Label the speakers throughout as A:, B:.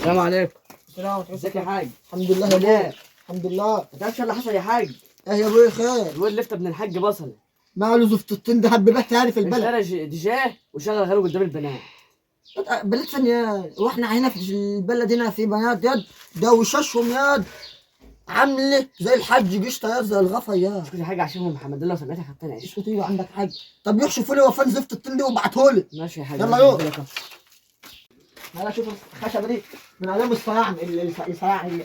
A: السلام عليكم.
B: السلام عليكم.
A: ازيك يا حاج؟
B: الحمد لله يا ابوي. الحمد لله.
A: ما تعرفش اللي حصل يا حاج؟
B: ايه يا ابوي خير؟
A: الواد لفت ابن الحاج بصل
B: ماله زفت الطين ده هب بحت يعني في البلد.
A: اشترى ديجاه وشغل غيره قدام البنات.
B: بلد ثانية واحنا هنا في البلد هنا في بنات ياد ده وشاشهم ياد عامله زي الحاج قشطه ياد زي الغفا ياد.
A: اسكت يا حاج عشان ام محمد الله لو سمعتك هتطلع عيش.
B: اسكت ايوه عندك حاجه. طب يكشفوا لي وفان زفت الطين دي وابعتهولي.
A: ماشي يا حاج.
B: يلا يو. انا اشوف الخشبه دي من ايام الصياعن الصياعن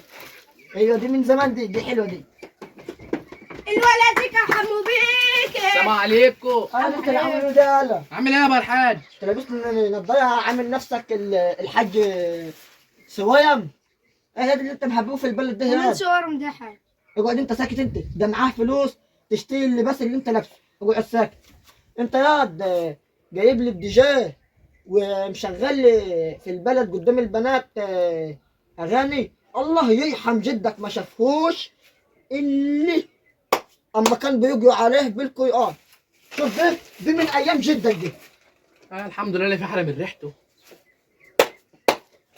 B: ايوه دي من زمان دي حلوه دي.
C: الولد حمو بيك.
D: السلام عليكم.
B: انا كنت عامل ده يالا.
D: عامل ايه يا ابو الحاج؟
B: انت لابس نضاره عامل نفسك الحاج سويم. ايه ده اللي انت محبوه في البلد ده
C: ومن
B: يا
C: صورهم ده حاجة.
B: اقعد انت ساكت انت ده معاه فلوس تشتري اللباس اللي انت لابسه. اقعد ساكت انت ياض جايب لي الديجيه ومشغل لي في البلد قدام البنات اغاني. الله يرحم جدك ما شافهوش اللي اما كان بيجوا عليه بالقران. شوف دي من ايام جدك دي.
D: الحمد لله اللي في حاله من ريحته.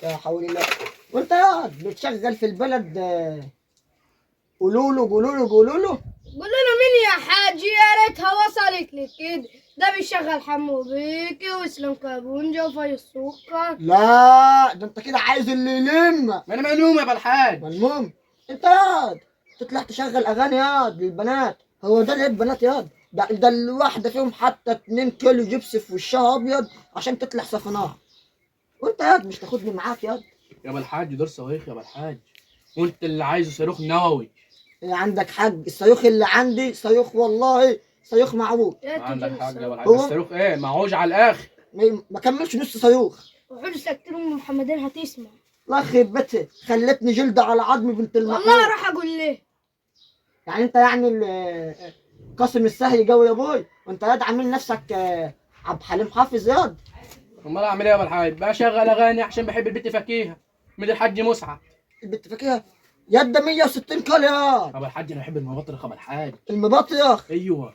B: يا حول الله. وانت ياض بتشغل في البلد قولوا له
C: قولوا له مين يا حاج؟ يا ريتها وصلت لك كده. ده بيشغل حمو بيكي واسلام كابونجا وفاي السكر.
B: لا ده انت كده عايز اللي يلم.
D: ما انا ملوم يا ابو الحاج.
B: المهم انت ياض تطلع تشغل اغاني ياض للبنات. هو ده العيب بنات ياض. ده الواحده فيهم حتى 2 كيلو جبس في وشها ابيض عشان تطلع صفناها. وانت ياض مش تاخدني معاك ياض.
D: يا ابو الحاج دول صواريخ يا ابو الحاج، وانت اللي عايزه صاروخ نووي.
B: إيه عندك حاج؟ الصاروخ اللي عندي صاروخ والله صاروخ معوج.
D: عندك حاج يا ابو الحاج،
B: هو-
D: الصاروخ ايه معوج على الاخر.
B: ما كملش نص صاروخ.
C: وحول سكتين ام محمدين هتسمع.
B: الله يخرب بيتها خلتني جلده على عظم بنت المحمود.
C: والله راح اقول ليه.
B: يعني انت يعني قاسم السهي جو يا ابوي وانت ياد عامل نفسك عبد الحليم حافظ ياد.
D: امال اعمل ايه يا ابو الحاج؟ بشغل اغاني عشان بحب البت فكيهه من الحاج مسعد.
B: البت فاكرها ياد ده 160 كيلو ياد.
D: ابو الحاج انا بحب المبطرخ يا ابو الحاج.
B: المبطيخ.
D: ايوه.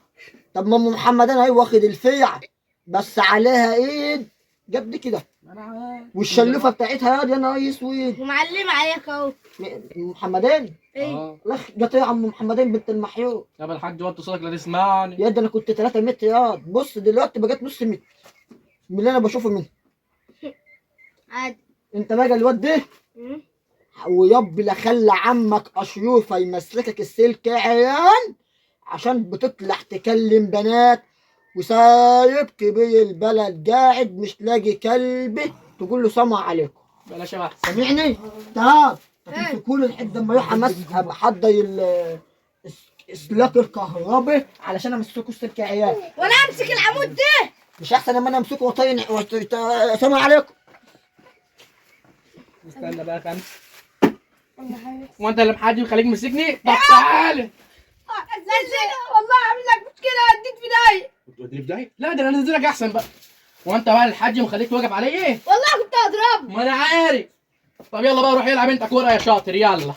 B: طب ما ام محمد انا واخد الفيع بس عليها ايد قد كده
D: انا عارف.
B: والشلوفه بتاعتها ياد يا نهار اسود.
C: ومعلم عليك اهو.
B: محمدين
C: ايه.
B: الله جت يا عم محمدين بنت المحيوب.
D: يا ابو الحاج وطي صوتك لا تسمعني.
B: ياد انا كنت 3 متر ياد بص دلوقتي بقيت نص متر من اللي انا بشوفه منه.
C: عادي.
B: انت بقى الواد ده ويب لا خلى عمك اشيوفه يمسلكك السلك يا عيان عشان بتطلع تكلم بنات وسايب كبير البلد قاعد مش لاقي كلبه تقول له سمع عليكم.
D: بلاش يا بحث.
B: سامعني؟ تعال تمسكوا لي لحد ما يروح بحضر السلاك الكهربي علشان امسكوا السلك يا عيال.
C: وانا امسك العمود ده.
B: مش احسن لما انا امسكه وطين سمع عليكم.
D: استنى بقى خمس. وانت اللي محاجي وخليك مسكني؟ طب تعالى.
C: والله اعمل لك مشكله اديك في داي.
D: توديني في داهيه؟ لا ده انا انزلك احسن بقى. وانت بقى الحاج مخليك توجب عليه ايه؟
C: والله كنت هضربه.
D: ما انا عارف. طب يلا بقى روح العب انت كوره يا شاطر يلا.